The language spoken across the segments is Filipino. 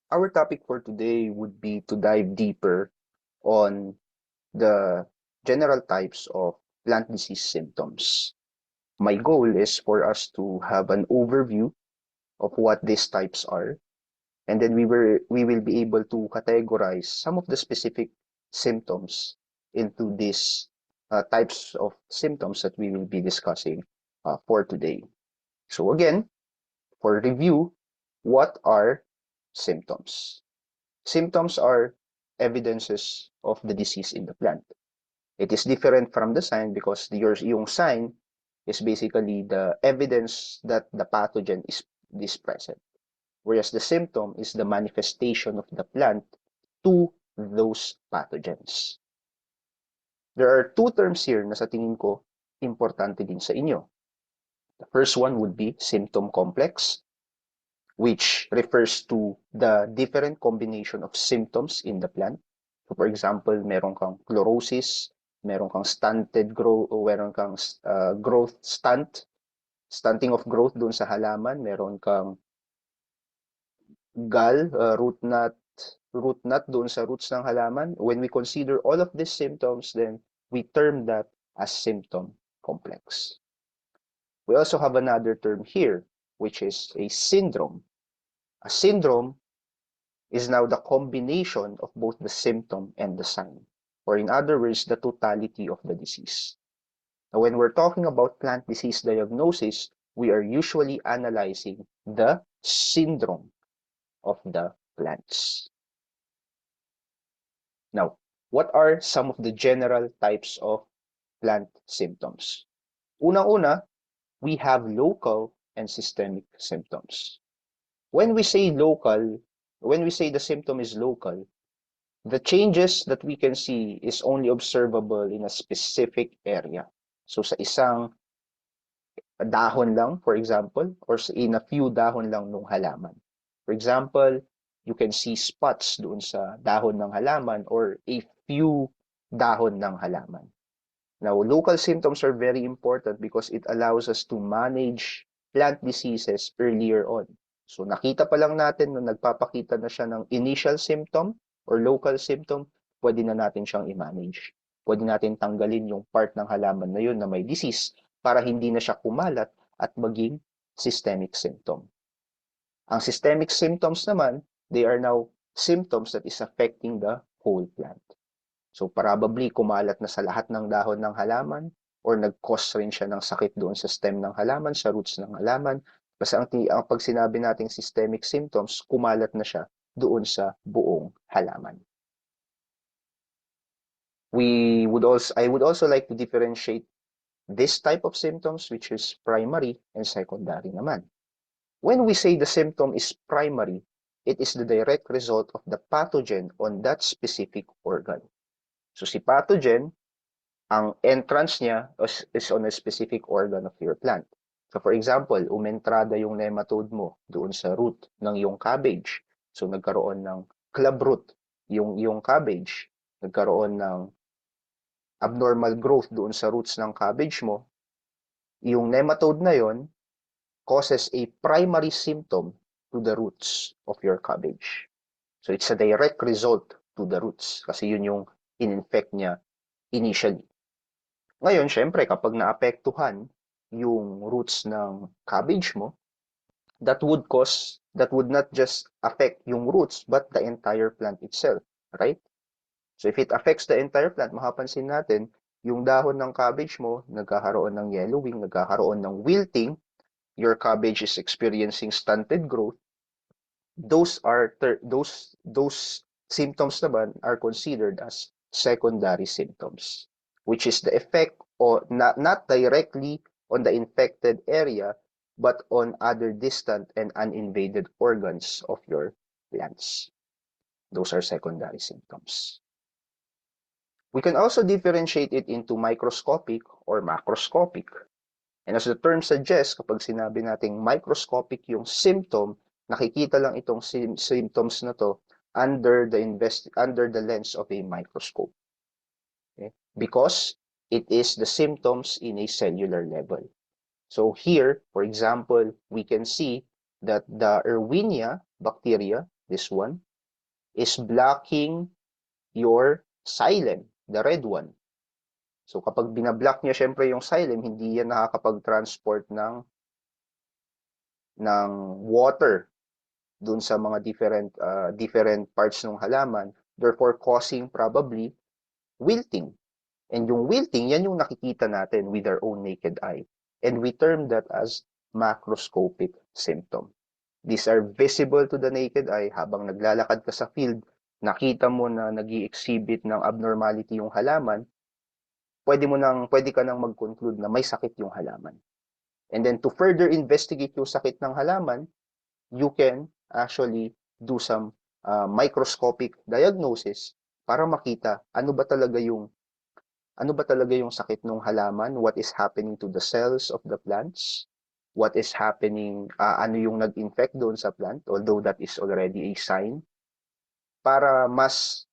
Our topic for today would be to dive deeper on the general types of plant disease symptoms. My goal is for us to have an overview of what these types are, and then we will be able to categorize some of the specific symptoms into these types of symptoms that we will be discussing for today. So again, for review, what are symptoms? Symptoms are evidences of the disease in the plant. It is different from the sign because yung sign is basically the evidence that the pathogen is present, whereas the symptom is the manifestation of the plant to those pathogens. There are two terms here na sa tingin ko importante din sa inyo. The first one would be symptom complex, which refers to the different combination of symptoms in the plant. So for example, meron kang chlorosis, meron kang stunted growth, o meron kang growth stunting of growth doon sa halaman, meron kang gall, root knot doon sa roots ng halaman. When we consider all of these symptoms, then we term that as symptom complex. We also have another term here, which is a syndrome. A syndrome is now the combination of both the symptom and the sign, or in other words, the totality of the disease. Now, when we're talking about plant disease diagnosis, we are usually analyzing the syndrome of the plants. Now, what are some of the general types of plant symptoms? Unang-una, we have local and systemic symptoms. When we say the symptom is local, the changes that we can see is only observable in a specific area. So sa isang dahon lang, for example, or in a few dahon lang ng halaman. For example, you can see spots doon sa dahon ng halaman or a few dahon ng halaman. Now, local symptoms are very important because it allows us to manage plant diseases earlier on. So nakita pa lang natin na nagpapakita na siya ng initial symptom or local symptom, pwede na natin siyang i-manage. Pwede natin tanggalin yung part ng halaman na yun na may disease para hindi na siya kumalat at maging systemic symptom. Ang systemic symptoms naman, they are now symptoms that is affecting the whole plant. So probably kumalat na sa lahat ng dahon ng halaman or nag-cause rin siya ng sakit doon sa stem ng halaman, sa roots ng halaman. Kasi ang pag sinabi nating systemic symptoms, kumalat na siya doon sa buong halaman. I would also like to differentiate this type of symptoms, which is primary and secondary naman. When we say the symptom is primary, it is the direct result of the pathogen on that specific organ. So si pathogen, ang entrance niya is on a specific organ of your plant. So for example, umentrada yung nematode mo doon sa root ng iyong cabbage. So nagkaroon ng clubroot yung iyong cabbage. Nagkaroon ng abnormal growth doon sa roots ng cabbage mo. Yung nematode na yon causes a primary symptom to the roots of your cabbage. So it's a direct result to the roots kasi yun yung in-infect niya initially. Ngayon, syempre, kapag naapektuhan yung roots ng cabbage mo, that would not just affect yung roots, but the entire plant itself, right? So if it affects the entire plant, makapansin natin, yung dahon ng cabbage mo, nagkakaroon ng yellowing, nagkakaroon ng wilting, your cabbage is experiencing stunted growth, those symptoms naman are considered as secondary symptoms, which is the effect or not directly on the infected area, but on other distant and uninvaded organs of your plants. Those are secondary symptoms. We can also differentiate it into microscopic or macroscopic. And as the term suggests, kapag sinabi nating microscopic yung symptom, nakikita lang itong symptoms na to under the lens of a microscope. Okay? Because it is the symptoms in a cellular level. So here, for example, we can see that the Erwinia bacteria this one, is blocking your xylem, the red one. So kapag binablock niya syempre yung xylem, hindi yan nakakapag-transport ng water dun sa mga different parts ng halaman, therefore causing probably wilting. And yung wilting, yan yung nakikita natin with our own naked eye. And we term that as macroscopic symptom. These are visible to the naked eye habang naglalakad ka sa field, nakita mo na nag-i-exhibit ng abnormality yung halaman, pwede ka nang mag-conclude na may sakit yung halaman. And then to further investigate yung sakit ng halaman, you can actually do some microscopic diagnosis para makita ano ba talaga yung sakit ng halaman, what is happening to the cells of the plants, what is happening, ano yung nag-infect doon sa plant, although that is already a sign, para mas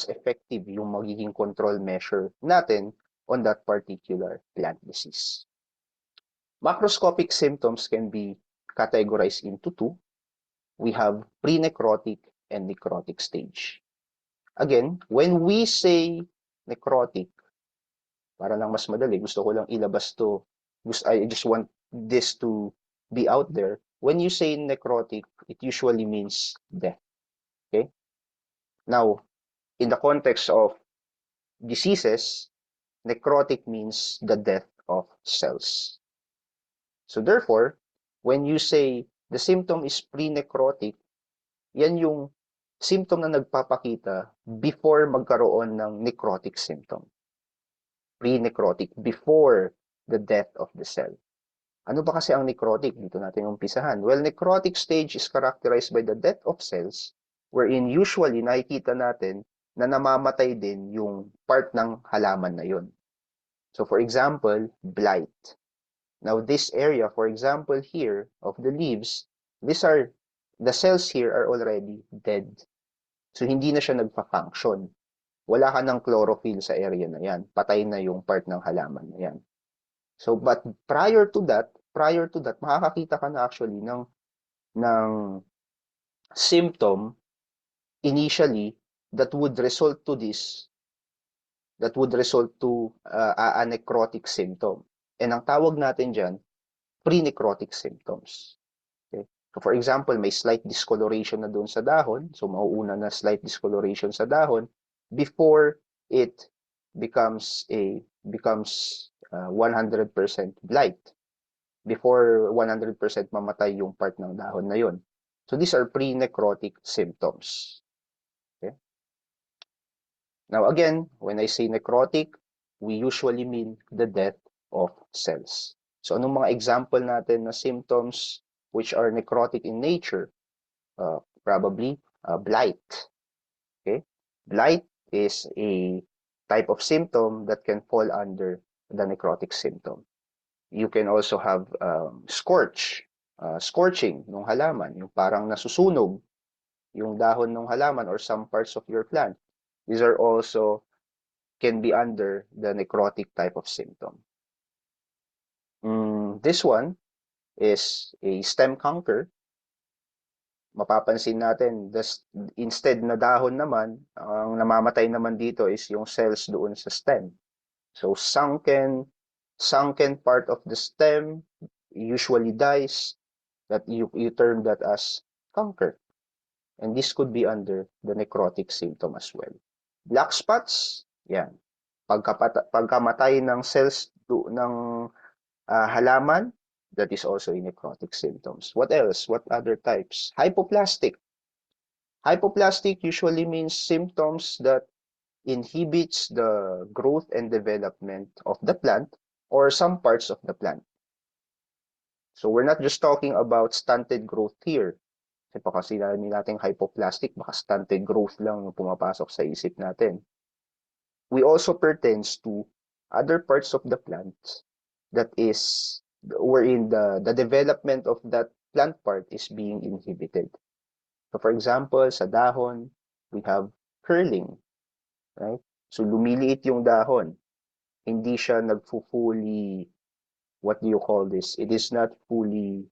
effective yung magiging control measure natin on that particular plant disease. Macroscopic symptoms can be categorized into two. We have pre-necrotic and necrotic stage. Again, when we say necrotic, para lang mas madali, gusto ko lang ilabas to. I just want this to be out there. When you say necrotic, it usually means death. Okay? Now, in the context of diseases, necrotic means the death of cells. So therefore, when you say the symptom is pre-necrotic, yan yung symptom na nagpapakita before magkaroon ng necrotic symptom. Pre-necrotic, before the death of the cell. Ano ba kasi ang necrotic? Dito natin umpisahan. Well, necrotic stage is characterized by the death of cells wherein usually nakikita natin na namamatay din yung part ng halaman na yun. So for example, blight. Now this area, for example here, of the leaves, the cells here are already dead. So hindi na siya nagpa-function. Wala ka ng chlorophyll sa area na yan. Patay na yung part ng halaman na yan. So, but prior to that, makakakita ka na actually ng symptom initially that would result to a necrotic symptom. And ang tawag natin dyan, pre-necrotic symptoms. Okay? So for example, may slight discoloration na doon sa dahon. So mauuna na slight discoloration sa dahon before it becomes 100% blight. Before 100% mamatay yung part ng dahon na yon. So these are pre-necrotic symptoms. Okay? Now again, when I say necrotic, we usually mean the death of cells. So anong mga example natin na symptoms which are necrotic in nature? Probably blight. Okay? Blight is a type of symptom that can fall under the necrotic symptom. You can also have scorching ng halaman, yung parang nasusunog yung dahon ng halaman or some parts of your plant. These are also can be under the necrotic type of symptom. This one is a stem canker. Mapapansin natin, instead na dahon naman, ang namamatay naman dito is yung cells doon sa stem. So sunken part of the stem usually dies. That you term that as canker. And this could be under the necrotic symptom as well. Black spots, yan. Pagkamatay ng cells ng halaman, that is also a necrotic symptoms. What else? What other types? Hypoplastic. Hypoplastic usually means symptoms that inhibits the growth and development of the plant or some parts of the plant. So we're not just talking about stunted growth here. Kasi baka sinabi natin hypoplastic, baka stunted growth lang yung pumapasok sa isip natin. We also pertains to other parts of the plant that is wherein the development of that plant part is being inhibited. So for example, sa dahon, we have curling, right? So lumiliit yung dahon. Hindi siya nagfo-fully, what do you call this? It is not fully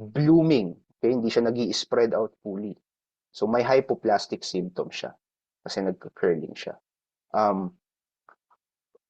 blooming Okay, hindi siya nag-i-spread out fully. So may hypoplastic symptom siya kasi nagka-curling siya.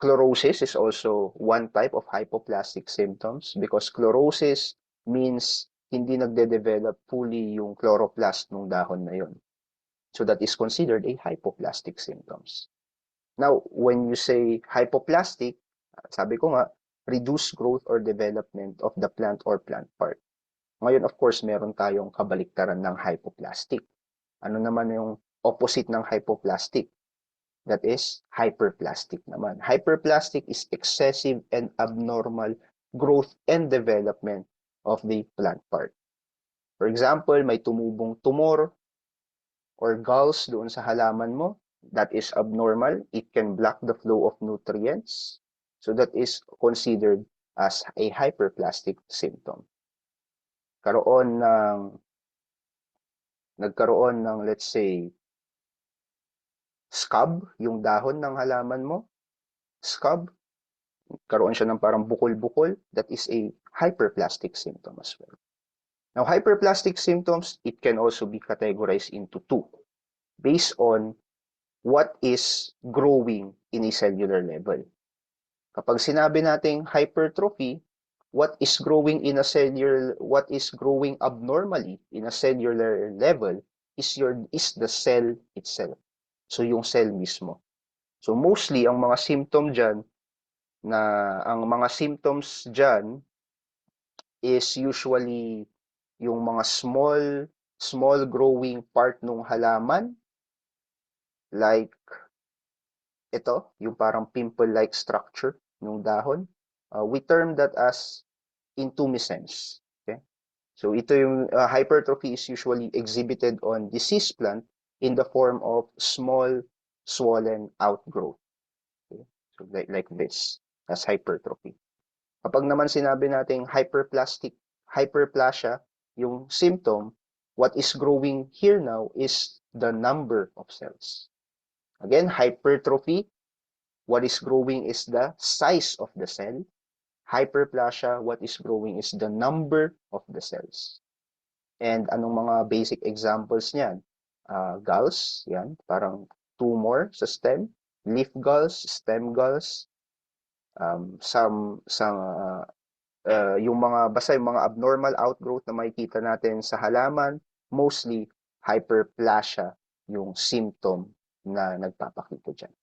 Chlorosis is also one type of hypoplastic symptoms because chlorosis means hindi nagde-develop fully yung chloroplast ng dahon na yun. So that is considered a hypoplastic symptoms. Now, when you say hypoplastic, sabi ko nga, reduced growth or development of the plant or plant part. Ngayon, of course, meron tayong kabaliktaran ng hypoplastic. Ano naman yung opposite ng hypoplastic? That is hyperplastic naman. Hyperplastic is excessive and abnormal growth and development of the plant part. For example, may tumubong tumor or galls doon sa halaman mo. That is abnormal. It can block the flow of nutrients. So that is considered as a hyperplastic symptom. Nagkaroon ng, let's say, scab, yung dahon ng halaman mo, scab, karoon siya ng parang bukol-bukol, that is a hyperplastic symptom as well. Now, hyperplastic symptoms, it can also be categorized into two, based on what is growing in a cellular level. Kapag sinabi nating hypertrophy, what is growing abnormally in a cellular level is the cell itself. So yung cell mismo. So mostly ang mga symptoms diyan is usually yung mga small growing part ng halaman, like ito, yung parang pimple-like structure ng dahon. We term that as intumescence. Okay? So ito yung hypertrophy is usually exhibited on diseased plant in the form of small swollen outgrowth. Okay? So like this, as hypertrophy. Kapag naman sinabi nating hyperplasia, yung symptom, what is growing here now is the number of cells. Again, hypertrophy, what is growing is the size of the cell. Hyperplasia, what is growing is the number of the cells. And anong mga basic examples niyan? Galls, yan, parang tumor sa stem, leaf galls, stem galls, yung mga abnormal outgrowth na makikita natin sa halaman, mostly hyperplasia yung symptom na nagpapakita dyan.